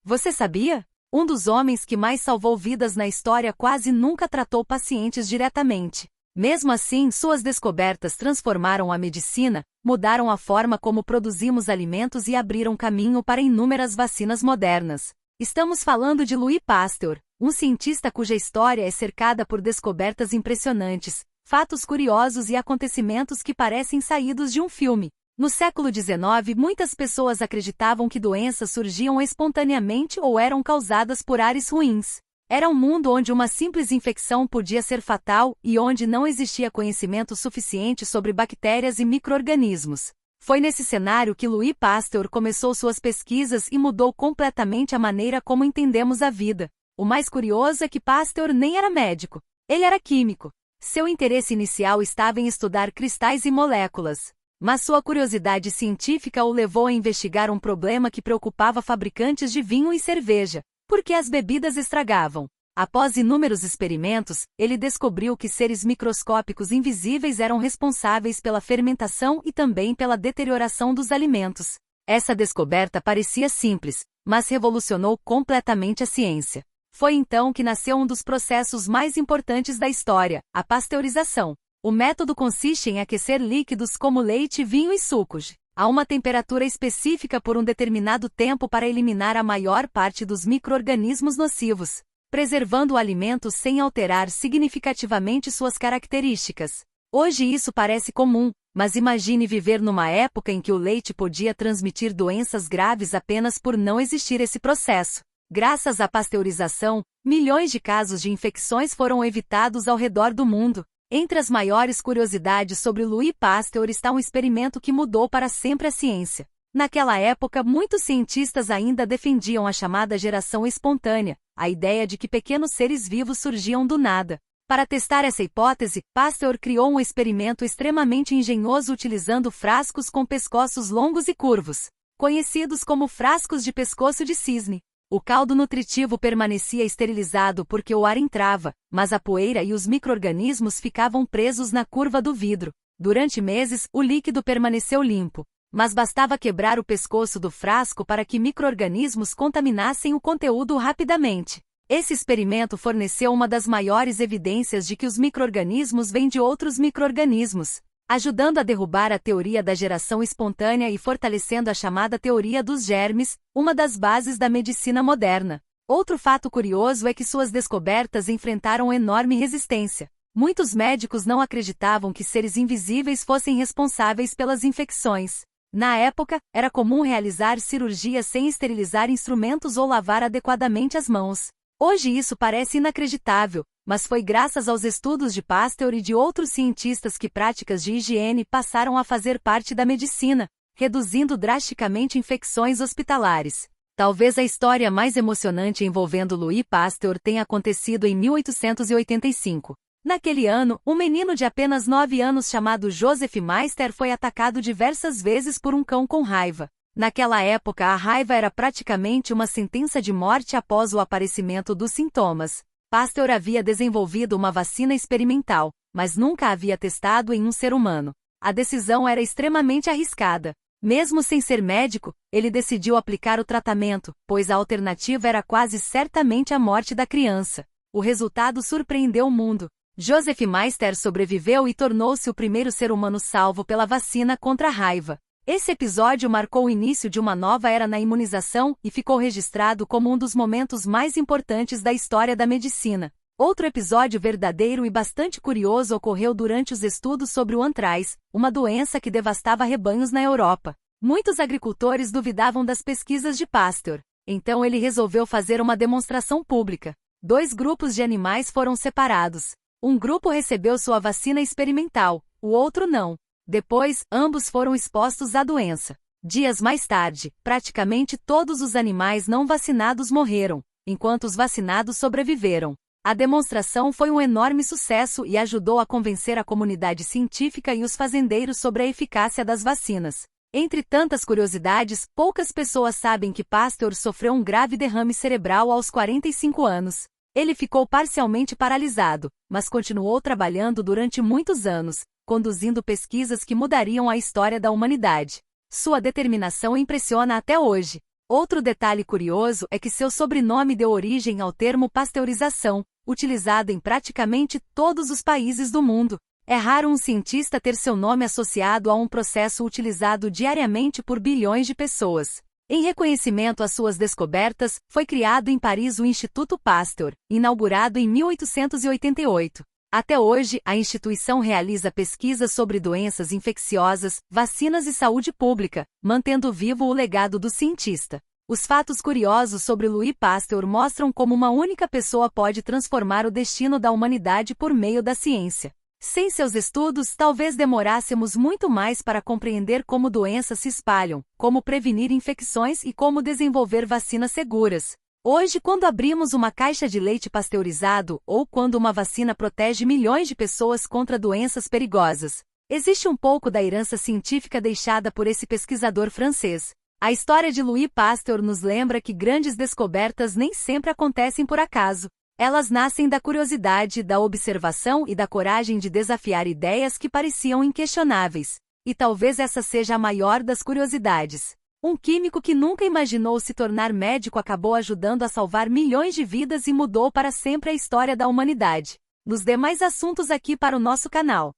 Você sabia? Um dos homens que mais salvou vidas na história quase nunca tratou pacientes diretamente. Mesmo assim, suas descobertas transformaram a medicina, mudaram a forma como produzimos alimentos e abriram caminho para inúmeras vacinas modernas. Estamos falando de Louis Pasteur, um cientista cuja história é cercada por descobertas impressionantes, fatos curiosos e acontecimentos que parecem saídos de um filme. No século XIX, muitas pessoas acreditavam que doenças surgiam espontaneamente ou eram causadas por ares ruins. Era um mundo onde uma simples infecção podia ser fatal e onde não existia conhecimento suficiente sobre bactérias e micro-organismos. Foi nesse cenário que Louis Pasteur começou suas pesquisas e mudou completamente a maneira como entendemos a vida. O mais curioso é que Pasteur nem era médico. Ele era químico. Seu interesse inicial estava em estudar cristais e moléculas. Mas sua curiosidade científica o levou a investigar um problema que preocupava fabricantes de vinho e cerveja: por que as bebidas estragavam? Após inúmeros experimentos, ele descobriu que seres microscópicos invisíveis eram responsáveis pela fermentação e também pela deterioração dos alimentos. Essa descoberta parecia simples, mas revolucionou completamente a ciência. Foi então que nasceu um dos processos mais importantes da história, a pasteurização. O método consiste em aquecer líquidos como leite, vinho e sucos a uma temperatura específica por um determinado tempo para eliminar a maior parte dos micro-organismos nocivos, preservando o alimento sem alterar significativamente suas características. Hoje isso parece comum, mas imagine viver numa época em que o leite podia transmitir doenças graves apenas por não existir esse processo. Graças à pasteurização, milhões de casos de infecções foram evitados ao redor do mundo. Entre as maiores curiosidades sobre Louis Pasteur está um experimento que mudou para sempre a ciência. Naquela época, muitos cientistas ainda defendiam a chamada geração espontânea, a ideia de que pequenos seres vivos surgiam do nada. Para testar essa hipótese, Pasteur criou um experimento extremamente engenhoso utilizando frascos com pescoços longos e curvos, conhecidos como frascos de pescoço de cisne. O caldo nutritivo permanecia esterilizado porque o ar entrava, mas a poeira e os micro-organismos ficavam presos na curva do vidro. Durante meses, o líquido permaneceu limpo, mas bastava quebrar o pescoço do frasco para que micro-organismos contaminassem o conteúdo rapidamente. Esse experimento forneceu uma das maiores evidências de que os micro-organismos vêm de outros micro-organismos, ajudando a derrubar a teoria da geração espontânea e fortalecendo a chamada teoria dos germes, uma das bases da medicina moderna. Outro fato curioso é que suas descobertas enfrentaram enorme resistência. Muitos médicos não acreditavam que seres invisíveis fossem responsáveis pelas infecções. Na época, era comum realizar cirurgias sem esterilizar instrumentos ou lavar adequadamente as mãos. Hoje isso parece inacreditável, mas foi graças aos estudos de Pasteur e de outros cientistas que práticas de higiene passaram a fazer parte da medicina, reduzindo drasticamente infecções hospitalares. Talvez a história mais emocionante envolvendo Louis Pasteur tenha acontecido em 1885. Naquele ano, um menino de apenas 9 anos chamado Joseph Meister foi atacado diversas vezes por um cão com raiva. Naquela época, a raiva era praticamente uma sentença de morte após o aparecimento dos sintomas. Pasteur havia desenvolvido uma vacina experimental, mas nunca havia testado em um ser humano. A decisão era extremamente arriscada. Mesmo sem ser médico, ele decidiu aplicar o tratamento, pois a alternativa era quase certamente a morte da criança. O resultado surpreendeu o mundo. Joseph Meister sobreviveu e tornou-se o primeiro ser humano salvo pela vacina contra a raiva. Esse episódio marcou o início de uma nova era na imunização e ficou registrado como um dos momentos mais importantes da história da medicina. Outro episódio verdadeiro e bastante curioso ocorreu durante os estudos sobre o antrax, uma doença que devastava rebanhos na Europa. Muitos agricultores duvidavam das pesquisas de Pasteur. Então ele resolveu fazer uma demonstração pública. 2 grupos de animais foram separados. Um grupo recebeu sua vacina experimental, o outro não. Depois, ambos foram expostos à doença. Dias mais tarde, praticamente todos os animais não vacinados morreram, enquanto os vacinados sobreviveram. A demonstração foi um enorme sucesso e ajudou a convencer a comunidade científica e os fazendeiros sobre a eficácia das vacinas. Entre tantas curiosidades, poucas pessoas sabem que Pasteur sofreu um grave derrame cerebral aos 45 anos. Ele ficou parcialmente paralisado, mas continuou trabalhando durante muitos anos, conduzindo pesquisas que mudariam a história da humanidade. Sua determinação impressiona até hoje. Outro detalhe curioso é que seu sobrenome deu origem ao termo pasteurização, utilizado em praticamente todos os países do mundo. É raro um cientista ter seu nome associado a um processo utilizado diariamente por bilhões de pessoas. Em reconhecimento às suas descobertas, foi criado em Paris o Instituto Pasteur, inaugurado em 1888. Até hoje, a instituição realiza pesquisas sobre doenças infecciosas, vacinas e saúde pública, mantendo vivo o legado do cientista. Os fatos curiosos sobre Louis Pasteur mostram como uma única pessoa pode transformar o destino da humanidade por meio da ciência. Sem seus estudos, talvez demorássemos muito mais para compreender como doenças se espalham, como prevenir infecções e como desenvolver vacinas seguras. Hoje, quando abrimos uma caixa de leite pasteurizado, ou quando uma vacina protege milhões de pessoas contra doenças perigosas, existe um pouco da herança científica deixada por esse pesquisador francês. A história de Louis Pasteur nos lembra que grandes descobertas nem sempre acontecem por acaso. Elas nascem da curiosidade, da observação e da coragem de desafiar ideias que pareciam inquestionáveis. E talvez essa seja a maior das curiosidades. Um químico que nunca imaginou se tornar médico acabou ajudando a salvar milhões de vidas e mudou para sempre a história da humanidade. Nos dê mais assuntos aqui para o nosso canal.